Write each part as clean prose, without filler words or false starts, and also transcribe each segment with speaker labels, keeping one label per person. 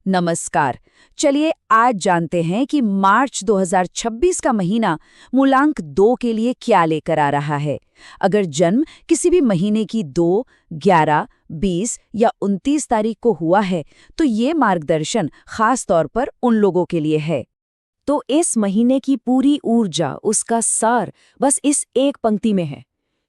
Speaker 1: नमस्कार। चलिए आज जानते हैं कि मार्च 2026 का महीना मूलांक 2 के लिए क्या लेकर आ रहा है। अगर जन्म किसी भी महीने की 2, 11, 20 या 29 तारीख को हुआ है तो ये मार्गदर्शन खास तौर पर उन लोगों के लिए है।
Speaker 2: तो इस महीने की पूरी ऊर्जा, उसका सार बस इस एक पंक्ति में है।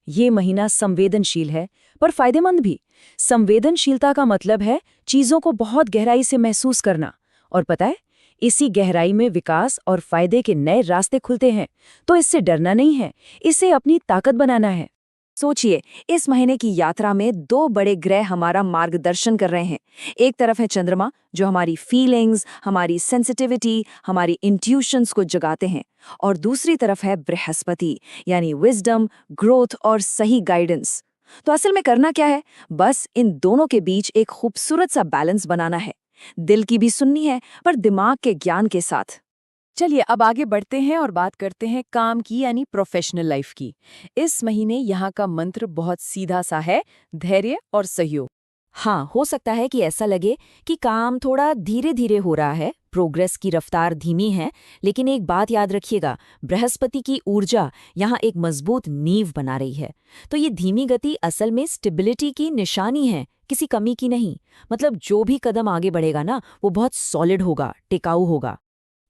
Speaker 2: ये महीना संवेदनशील है, पर फायदेमंद भी। संवेदनशीलता का मतलब है चीजों को बहुत गहराई से महसूस करना। और पता है, इसी गहराई में विकास और फायदे के नए रास्ते खुलते हैं। तो इससे डरना नहीं है, इसे अपनी ताकत बनाना है। सोचिए, इस महीने की यात्रा में 2 बड़े ग्रह हमारा मार्गदर्शन कर रहे हैं। एक तरफ है चंद्रमा, जो हमारी फीलिंग्स, हमारी सेंसिटिविटी, हमारी इंट्यूशंस को जगाते हैं, और दूसरी तरफ है बृहस्पति, यानी विजडम, ग्रोथ और सही गाइडेंस। तो असल में करना क्या है? बस इन दोनों के बीच एक खूबसूरत सा बैलेंस बनाना है। दिल की भी सुननी है, पर दिमाग के ज्ञान के साथ।
Speaker 3: चलिए अब आगे बढ़ते हैं और बात करते हैं काम की, यानी प्रोफेशनल लाइफ की। इस महीने यहाँ का मंत्र बहुत सीधा सा है, धैर्य और सहयोग।
Speaker 2: हाँ, हो सकता है कि ऐसा लगे कि काम थोड़ा धीरे धीरे हो रहा है, प्रोग्रेस की रफ्तार धीमी है, लेकिन एक बात याद रखिएगा, बृहस्पति की ऊर्जा यहाँ एक मजबूत नींव बना रही है। तो ये धीमी गति असल में स्टेबिलिटी की निशानी है, किसी कमी की नहीं। मतलब जो भी कदम आगे बढ़ेगा ना, वो बहुत सॉलिड होगा, टिकाऊ होगा।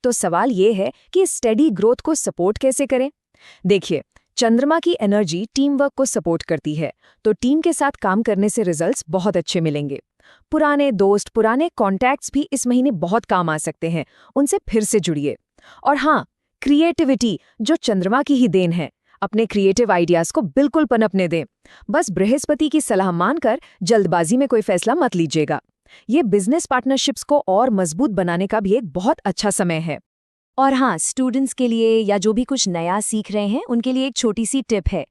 Speaker 3: तो सवाल ये है कि स्टेडी ग्रोथ को सपोर्ट कैसे करें? देखिए, चंद्रमा की एनर्जी टीम वर्क को सपोर्ट करती है, तो टीम के साथ काम करने से रिजल्ट्स बहुत अच्छे मिलेंगे। पुराने दोस्त, पुराने कॉन्टैक्ट्स भी इस महीने बहुत काम आ सकते हैं, उनसे फिर से जुड़िए। और हाँ, क्रिएटिविटी, जो चंद्रमा की ही देन है, अपने क्रिएटिव आइडियाज को बिल्कुल पनपने दें। बस बृहस्पति की सलाह मानकर जल्दबाजी में कोई फैसला मत लीजिएगा। ये बिजनेस पार्टनरशिप्स को और मजबूत बनाने का भी एक बहुत अच्छा समय है।
Speaker 2: और हाँ, स्टूडेंट्स के लिए या जो भी कुछ नया सीख रहे हैं, उनके लिए एक छोटी सी टिप है।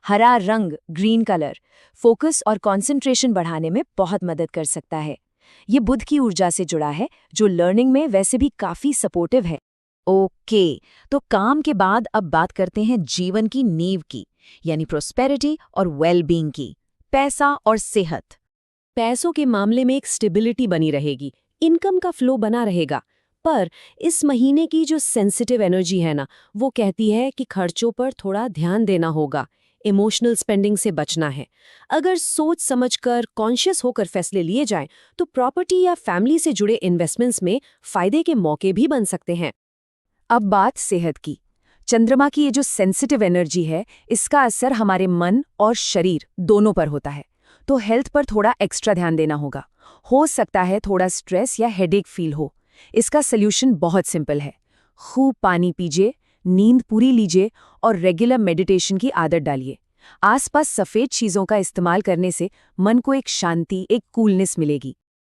Speaker 2: हरा रंग, ग्रीन कलर, फोकस और कंसंट्रेशन बढ़ाने में बहुत मदद कर सकता है। ये बुध की ऊर्जा से जुड़ा है, जो लर्निंग में वैसे भी काफी सपोर्टिव है। ओके, तो काम के बाद अब बात करते हैं जीवन की नींव की, यानी प्रोस्पेरिटी और वेलबींग की, पैसा और सेहत। पैसों के मामले में एक स्टेबिलिटी बनी रहेगी, इनकम का फ्लो बना रहेगा। पर इस महीने की जो सेंसिटिव एनर्जी है ना, वो कहती है कि खर्चों पर थोड़ा ध्यान देना होगा, इमोशनल स्पेंडिंग से बचना है। अगर सोच समझकर, कॉन्शियस होकर फैसले लिए जाएं, तो प्रॉपर्टी या फैमिली से जुड़े इन्वेस्टमेंट्स में फायदे के मौके भी बन सकते हैं।
Speaker 3: अब बात सेहत की। चंद्रमा की ये जो सेंसिटिव एनर्जी है, इसका असर हमारे मन और शरीर दोनों पर होता है। तो हेल्थ पर थोड़ा एक्स्ट्रा ध्यान देना होगा। हो सकता है थोड़ा स्ट्रेस या हेडेक फील हो। इसका सल्यूशन बहुत सिंपल है। खूब पानी पीजिए, नींद पूरी लीजिए और रेगुलर मेडिटेशन की आदत डालिए। आसपास सफ़ेद चीज़ों का इस्तेमाल करने से मन को एक शांति, एक कूलनेस मिलेगी।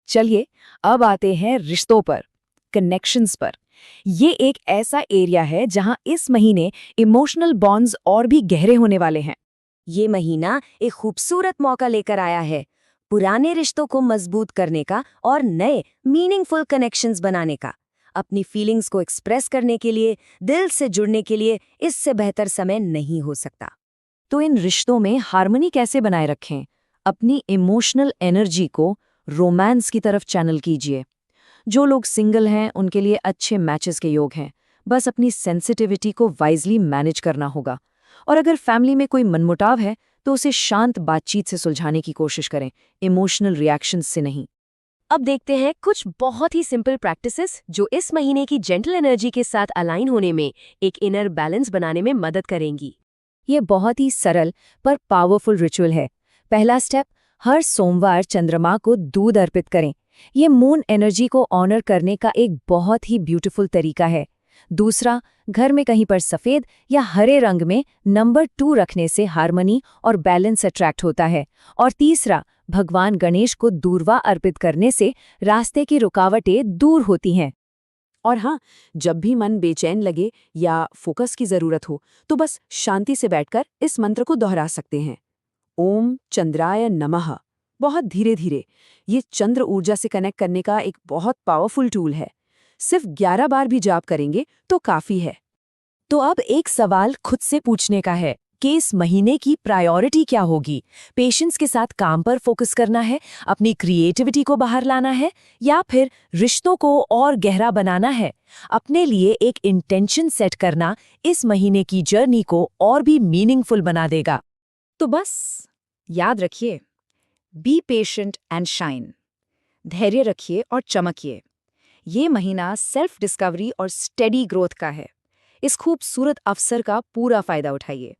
Speaker 3: चलिए अब आते हैं रिश्तों पर, कनेक्शंस पर। ये एक ऐसा एरिया है जहां इस महीने इमोशनल बॉन्ड्स और भी गहरे होने वाले हैं।
Speaker 2: ये महीना एक खूबसूरत मौका लेकर आया है, पुराने रिश्तों को मजबूत करने का और नए मीनिंगफुल कनेक्शंस बनाने का। अपनी फीलिंग्स को एक्सप्रेस करने के लिए, दिल से जुड़ने के लिए इससे बेहतर समय नहीं हो सकता। तो इन रिश्तों में हार्मनी कैसे बनाए रखें? अपनी इमोशनल एनर्जी को रोमांस की तरफ चैनल कीजिए। जो लोग सिंगल हैं, उनके लिए अच्छे मैचेस के योग हैं। बस अपनी सेंसिटिविटी को वाइजली मैनेज करना होगा। और अगर फैमिली में कोई मनमुटाव है, तो उसे शांत बातचीत से सुलझाने की कोशिश करें, इमोशनल रिएक्शंस से नहीं। अब देखते हैं कुछ बहुत ही सिंपल प्रैक्टिसेस जो इस महीने की जेंटल एनर्जी के साथ अलाइन होने में, एक इनर बैलेंस बनाने में मदद करेंगी। ये बहुत ही सरल पर पावरफुल रिचुअल है। पहला स्टेप, हर सोमवार चंद्रमा को दूध अर्पित करें। ये मून एनर्जी को ऑनर करने का एक बहुत ही ब्यूटीफुल तरीका है। दूसरा, घर में कहीं पर सफ़ेद या हरे रंग में नंबर 2 रखने से हार्मनी और बैलेंस अट्रैक्ट होता है। और तीसरा, भगवान गणेश को दूर्वा अर्पित करने से रास्ते की रुकावटें दूर होती हैं।
Speaker 3: और हाँ, जब भी मन बेचैन लगे या फोकस की ज़रूरत हो, तो बस शांति से बैठकर इस मंत्र को दोहरा सकते हैं। ओम चंद्राय नमः। बहुत धीरे धीरे। ये चंद्र ऊर्जा से कनेक्ट करने का एक बहुत पावरफुल टूल है। सिर्फ 11 बार भी जाप करेंगे तो काफी है। तो अब एक सवाल खुद से पूछने का है, कि इस महीने की प्रायोरिटी क्या होगी। पेशेंस के साथ काम पर फोकस करना है, अपनी क्रिएटिविटी को बाहर लाना है, या फिर रिश्तों को और गहरा बनाना है। अपने लिए एक इंटेंशन सेट करना इस महीने की जर्नी को और भी मीनिंगफुल बना देगा।
Speaker 1: तो बस याद रखिए, बी पेशेंट एंड शाइन। धैर्य रखिए और चमकिए। ये महीना सेल्फ डिस्कवरी और स्टेडी ग्रोथ का है। इस खूबसूरत अवसर का पूरा फायदा उठाइए।